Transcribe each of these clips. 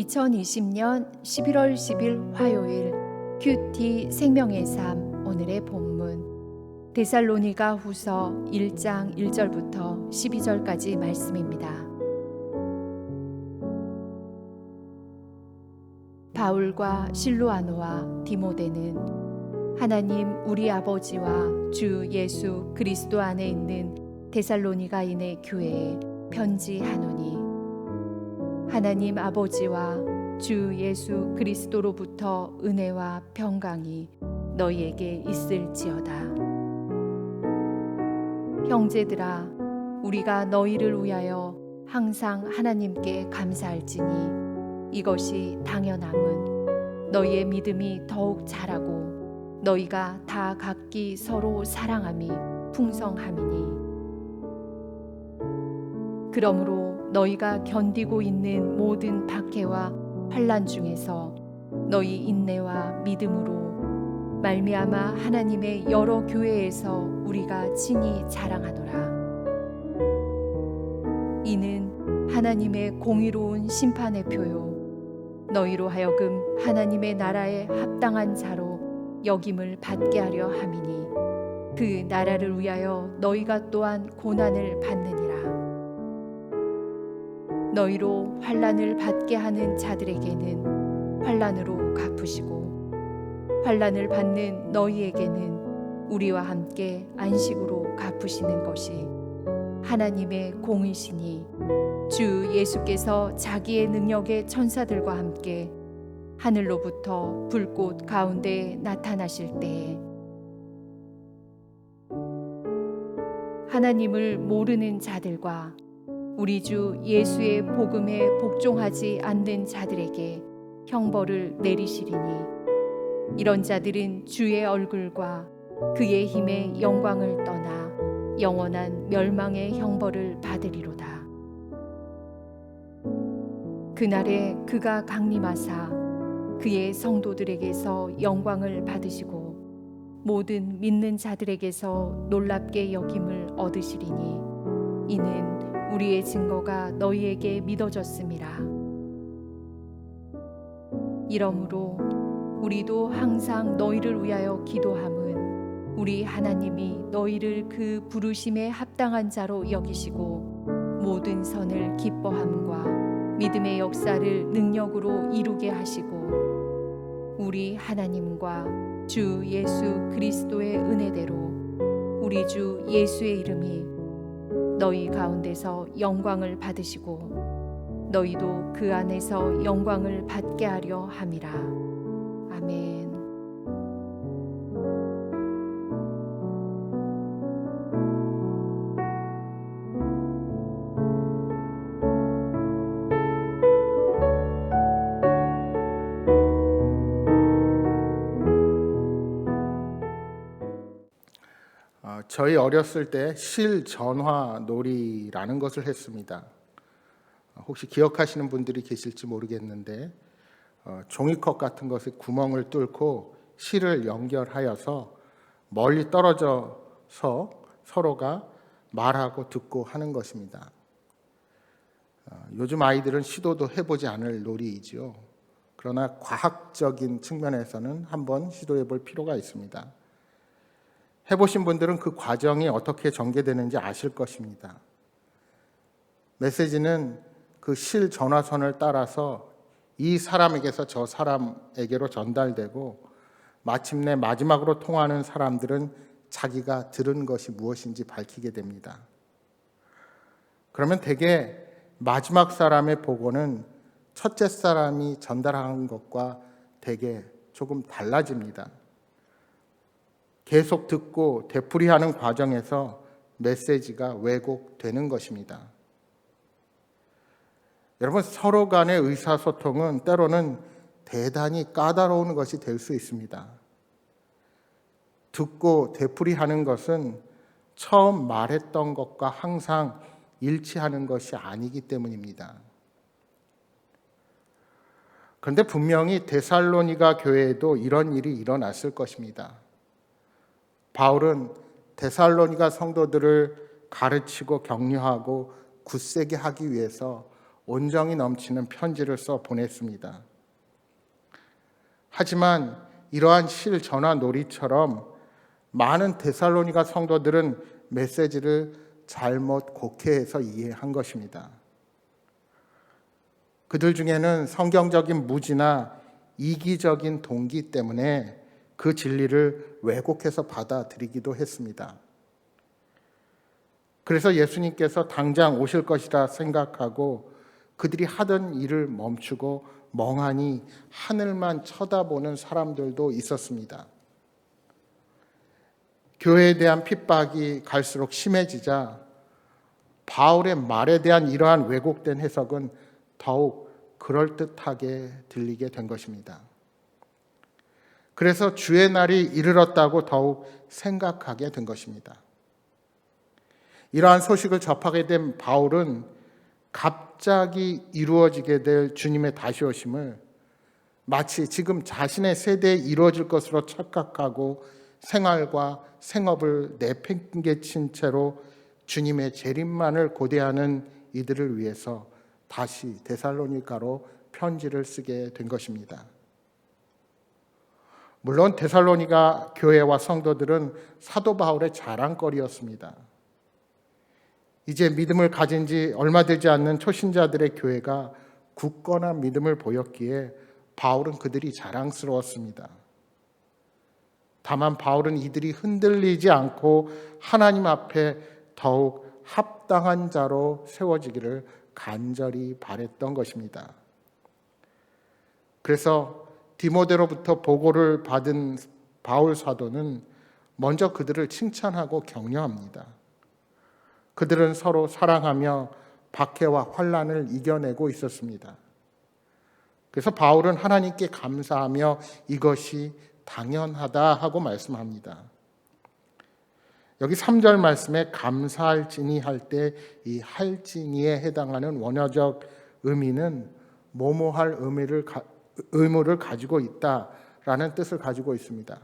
2020년 11월 10일 화요일 큐티 생명의 삶 오늘의 본문 데살로니가 후서 1장 1절부터 12절까지 말씀입니다. 바울과 실로아노와 디모데는 하나님 우리 아버지와 주 예수 그리스도 안에 있는 데살로니가인의 교회에 편지하노니 하나님 아버지와 주 예수 그리스도로부터 은혜와 평강이 너희에게 있을지어다. 형제들아, 우리가 너희를 위하여 항상 하나님께 감사할지니 이것이 당연함은 너희의 믿음이 더욱 자라고 너희가 다 각기 서로 사랑함이 풍성함이니 그러므로 너희가 견디고 있는 모든 박해와 환난 중에서 너희 인내와 믿음으로 말미암아 하나님의 여러 교회에서 우리가 친히 자랑하노라. 이는 하나님의 공의로운 심판의 표요 너희로 하여금 하나님의 나라에 합당한 자로 여김을 받게 하려 함이니 그 나라를 위하여 너희가 또한 고난을 받느니라. 너희로 환난을 받게 하는 자들에게는 환난으로 갚으시고 환난을 받는 너희에게는 우리와 함께 안식으로 갚으시는 것이 하나님의 공이시니 주 예수께서 자기의 능력의 천사들과 함께 하늘로부터 불꽃 가운데 나타나실 때에 하나님을 모르는 자들과 우리 주 예수의 복음에 복종하지 않는 자들에게 형벌을 내리시리니 이런 자들은 주의 얼굴과 그의 힘의 영광을 떠나 영원한 멸망의 형벌을 받으리로다. 그날에 그가 강림하사 그의 성도들에게서 영광을 받으시고 모든 믿는 자들에게서 놀랍게 여김을 얻으시리니 이는 우리의 증거가 너희에게 믿어졌음이라. 이러므로 우리도 항상 너희를 위하여 기도함은 우리 하나님이 너희를 그 부르심에 합당한 자로 여기시고 모든 선을 기뻐함과 믿음의 역사를 능력으로 이루게 하시고 우리 하나님과 주 예수 그리스도의 은혜대로 우리 주 예수의 이름이 너희 가운데서 영광을 받으시고 너희도 그 안에서 영광을 받게 하려 함이라. 아멘. 저희 어렸을 때 실전화 놀이라는 것을 했습니다. 혹시 기억하시는 분들이 계실지 모르겠는데 종이컵 같은 것에 구멍을 뚫고 실을 연결하여서 멀리 떨어져서 서로가 말하고 듣고 하는 것입니다. 요즘 아이들은 시도도 해보지 않을 놀이이지요. 그러나 과학적인 측면에서는 한번 시도해 볼 필요가 있습니다. 해보신 분들은 그 과정이 어떻게 전개되는지 아실 것입니다. 메시지는 그 실 전화선을 따라서 이 사람에게서 저 사람에게로 전달되고 마침내 마지막으로 통하는 사람들은 자기가 들은 것이 무엇인지 밝히게 됩니다. 그러면 대개 마지막 사람의 보고는 첫째 사람이 전달한 것과 대개 조금 달라집니다. 계속 듣고 되풀이하는 과정에서 메시지가 왜곡되는 것입니다. 여러분, 서로 간의 의사소통은 때로는 대단히 까다로운 것이 될 수 있습니다. 듣고 되풀이하는 것은 처음 말했던 것과 항상 일치하는 것이 아니기 때문입니다. 그런데 분명히 데살로니가 교회에도 이런 일이 일어났을 것입니다. 바울은 데살로니가 성도들을 가르치고 격려하고 굳세게 하기 위해서 온정이 넘치는 편지를 써 보냈습니다. 하지만 이러한 실 전화 놀이처럼 많은 데살로니가 성도들은 메시지를 잘못 곡해해서 이해한 것입니다. 그들 중에는 성경적인 무지나 이기적인 동기 때문에 그 진리를 왜곡해서 받아들이기도 했습니다. 그래서 예수님께서 당장 오실 것이라 생각하고 그들이 하던 일을 멈추고 멍하니 하늘만 쳐다보는 사람들도 있었습니다. 교회에 대한 핍박이 갈수록 심해지자 바울의 말에 대한 이러한 왜곡된 해석은 더욱 그럴듯하게 들리게 된 것입니다. 그래서 주의 날이 이르렀다고 더욱 생각하게 된 것입니다. 이러한 소식을 접하게 된 바울은 갑자기 이루어지게 될 주님의 다시 오심을 마치 지금 자신의 세대에 이루어질 것으로 착각하고 생활과 생업을 내팽개친 채로 주님의 재림만을 고대하는 이들을 위해서 다시 데살로니가로 편지를 쓰게 된 것입니다. 물론 데살로니가 교회와 성도들은 사도 바울의 자랑거리였습니다. 이제 믿음을 가진 지 얼마 되지 않는 초신자들의 교회가 굳건한 믿음을 보였기에 바울은 그들이 자랑스러웠습니다. 다만 바울은 이들이 흔들리지 않고 하나님 앞에 더욱 합당한 자로 세워지기를 간절히 바랬던 것입니다. 그래서 디모데로부터 보고를 받은 바울 사도는 먼저 그들을 칭찬하고 격려합니다. 그들은 서로 사랑하며 박해와 환난을 이겨내고 있었습니다. 그래서 바울은 하나님께 감사하며 이것이 당연하다 하고 말씀합니다. 여기 3절 말씀에 감사할지니 할 때 이 할지니에 해당하는 원어적 의미는 뭐뭐할 의무를 가지고 있다라는 뜻을 가지고 있습니다.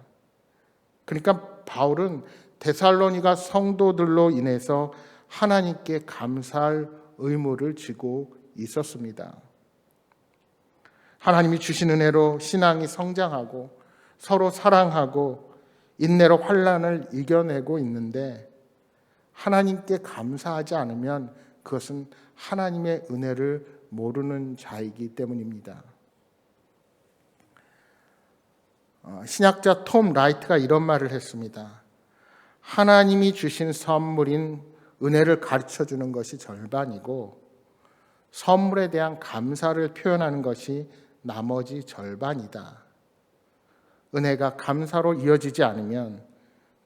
그러니까 바울은 데살로니가 성도들로 인해서 하나님께 감사할 의무를 지고 있었습니다. 하나님이 주신 은혜로 신앙이 성장하고 서로 사랑하고 인내로 환난을 이겨내고 있는데 하나님께 감사하지 않으면 그것은 하나님의 은혜를 모르는 자이기 때문입니다. 신학자 톰 라이트가 이런 말을 했습니다. 하나님이 주신 선물인 은혜를 가르쳐 주는 것이 절반이고 선물에 대한 감사를 표현하는 것이 나머지 절반이다. 은혜가 감사로 이어지지 않으면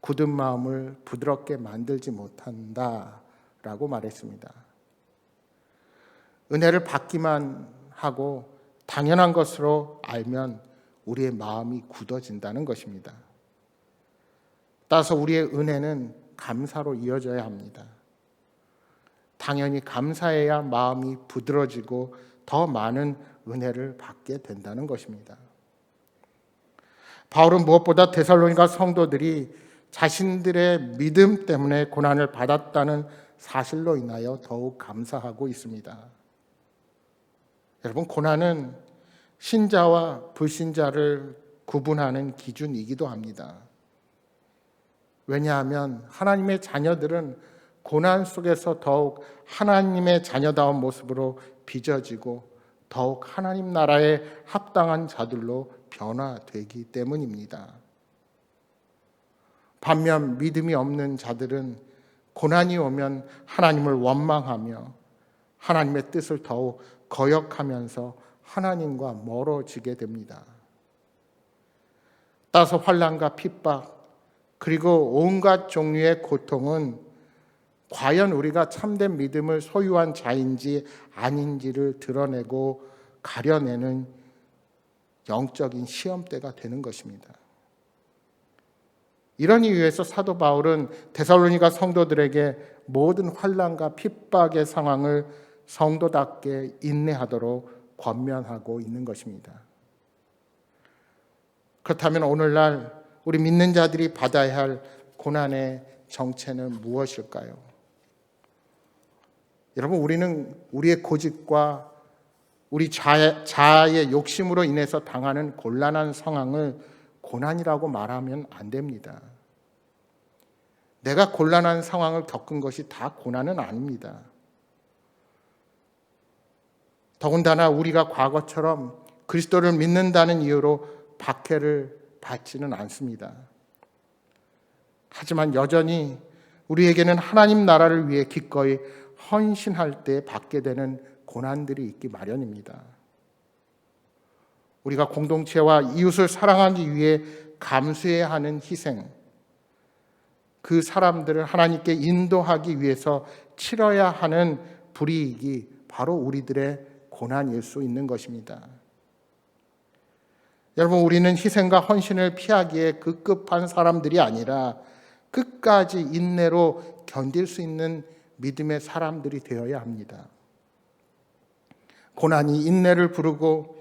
굳은 마음을 부드럽게 만들지 못한다 라고 말했습니다. 은혜를 받기만 하고 당연한 것으로 알면 우리의 마음이 굳어진다는 것입니다. 따라서 우리의 은혜는 감사로 이어져야 합니다. 당연히 감사해야 마음이 부드러지고 더 많은 은혜를 받게 된다는 것입니다. 바울은 무엇보다 데살로니가 성도들이 자신들의 믿음 때문에 고난을 받았다는 사실로 인하여 더욱 감사하고 있습니다. 여러분, 고난은 신자와 불신자를 구분하는 기준이기도 합니다. 왜냐하면 하나님의 자녀들은 고난 속에서 더욱 하나님의 자녀다운 모습으로 빚어지고 더욱 하나님 나라에 합당한 자들로 변화되기 때문입니다. 반면 믿음이 없는 자들은 고난이 오면 하나님을 원망하며 하나님의 뜻을 더욱 거역하면서 하나님과 멀어지게 됩니다. 따라서 환난과 핍박 그리고 온갖 종류의 고통은 과연 우리가 참된 믿음을 소유한 자인지 아닌지를 드러내고 가려내는 영적인 시험대가 되는 것입니다. 이런 이유에서 사도 바울은 데살로니가 성도들에게 모든 환난과 핍박의 상황을 성도답게 인내하도록 권면하고 있는 것입니다. 그렇다면 오늘날 우리 믿는 자들이 받아야 할 고난의 정체는 무엇일까요? 여러분, 우리는 우리의 고집과 우리 자아의 욕심으로 인해서 당하는 곤란한 상황을 고난이라고 말하면 안 됩니다. 내가 곤란한 상황을 겪은 것이 다 고난은 아닙니다. 더군다나 우리가 과거처럼 그리스도를 믿는다는 이유로 박해를 받지는 않습니다. 하지만 여전히 우리에게는 하나님 나라를 위해 기꺼이 헌신할 때 받게 되는 고난들이 있기 마련입니다. 우리가 공동체와 이웃을 사랑하기 위해 감수해야 하는 희생, 그 사람들을 하나님께 인도하기 위해서 치러야 하는 불이익이 바로 우리들의 고난일 수 있는 것입니다. 여러분, 우리는 희생과 헌신을 피하기에 급급한 사람들이 아니라 끝까지 인내로 견딜 수 있는 믿음의 사람들이 되어야 합니다. 고난이 인내를 부르고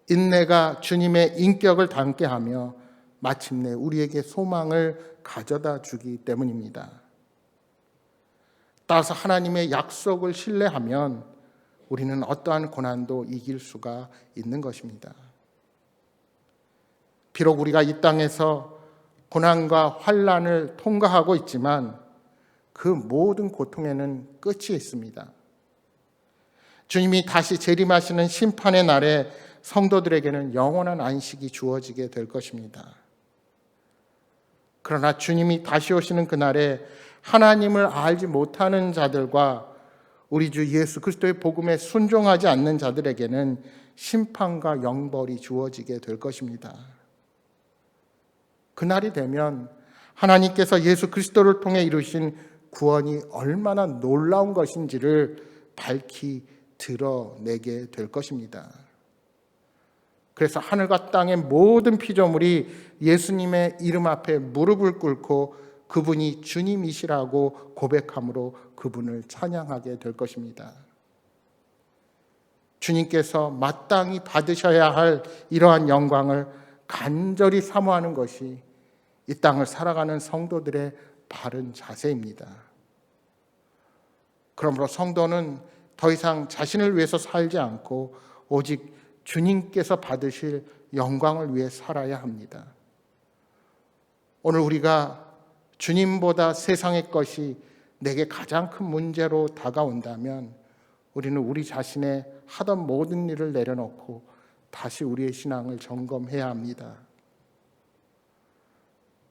인내가 주님의 인격을 닮게 하며 마침내 우리에게 소망을 가져다 주기 때문입니다. 따라서 하나님의 약속을 신뢰하면 우리는 어떠한 고난도 이길 수가 있는 것입니다. 비록 우리가 이 땅에서 고난과 환난을 통과하고 있지만 그 모든 고통에는 끝이 있습니다. 주님이 다시 재림하시는 심판의 날에 성도들에게는 영원한 안식이 주어지게 될 것입니다. 그러나 주님이 다시 오시는 그날에 하나님을 알지 못하는 자들과 우리 주 예수 그리스도의 복음에 순종하지 않는 자들에게는 심판과 영벌이 주어지게 될 것입니다. 그날이 되면 하나님께서 예수 그리스도를 통해 이루신 구원이 얼마나 놀라운 것인지를 밝히 드러내게 될 것입니다. 그래서 하늘과 땅의 모든 피조물이 예수님의 이름 앞에 무릎을 꿇고 그분이 주님이시라고 고백함으로 그분을 찬양하게 될 것입니다. 주님께서 마땅히 받으셔야 할 이러한 영광을 간절히 사모하는 것이 이 땅을 살아가는 성도들의 바른 자세입니다. 그러므로 성도는 더 이상 자신을 위해서 살지 않고 오직 주님께서 받으실 영광을 위해 살아야 합니다. 오늘 우리가 주님보다 세상의 것이 내게 가장 큰 문제로 다가온다면 우리는 우리 자신의 하던 모든 일을 내려놓고 다시 우리의 신앙을 점검해야 합니다.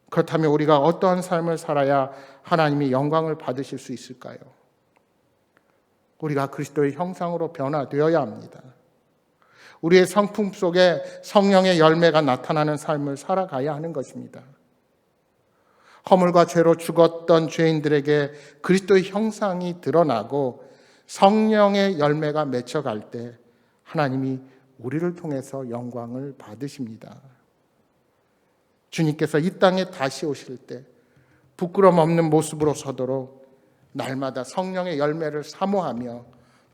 그렇다면 우리가 어떠한 삶을 살아야 하나님이 영광을 받으실 수 있을까요? 우리가 그리스도의 형상으로 변화되어야 합니다. 우리의 성품 속에 성령의 열매가 나타나는 삶을 살아가야 하는 것입니다. 허물과 죄로 죽었던 죄인들에게 그리스도의 형상이 드러나고 성령의 열매가 맺혀갈 때 하나님이 우리를 통해서 영광을 받으십니다. 주님께서 이 땅에 다시 오실 때 부끄럼 없는 모습으로 서도록 날마다 성령의 열매를 사모하며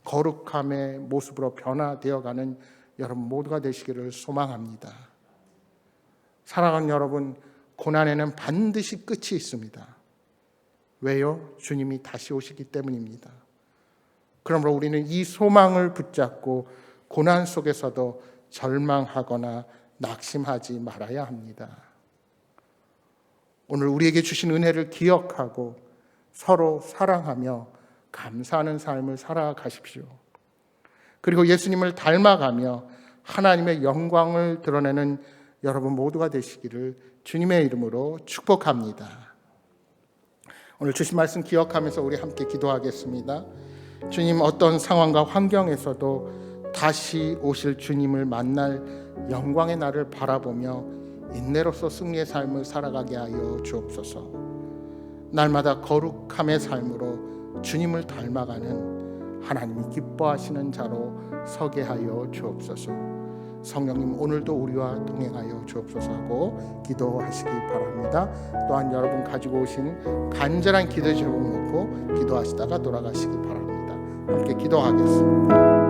거룩함의 모습으로 변화되어가는 여러분 모두가 되시기를 소망합니다. 사랑하는 여러분, 고난에는 반드시 끝이 있습니다. 왜요? 주님이 다시 오시기 때문입니다. 그러므로 우리는 이 소망을 붙잡고 고난 속에서도 절망하거나 낙심하지 말아야 합니다. 오늘 우리에게 주신 은혜를 기억하고 서로 사랑하며 감사하는 삶을 살아가십시오. 그리고 예수님을 닮아가며 하나님의 영광을 드러내는 여러분 모두가 되시기를 주님의 이름으로 축복합니다. 오늘 주신 말씀 기억하면서 우리 함께 기도하겠습니다. 주님, 어떤 상황과 환경에서도 다시 오실 주님을 만날 영광의 날을 바라보며 인내로서 승리의 삶을 살아가게 하여 주옵소서. 날마다 거룩함의 삶으로 주님을 닮아가는 하나님이 기뻐하시는 자로 서게 하여 주옵소서. 성령님, 오늘도 우리와 동행하여 주옵소서 하고 기도하시기 바랍니다. 또한 여러분 가지고 오신 간절한 기도 제목 놓고 기도하시다가 돌아가시기 바랍니다. 함께 기도하겠습니다.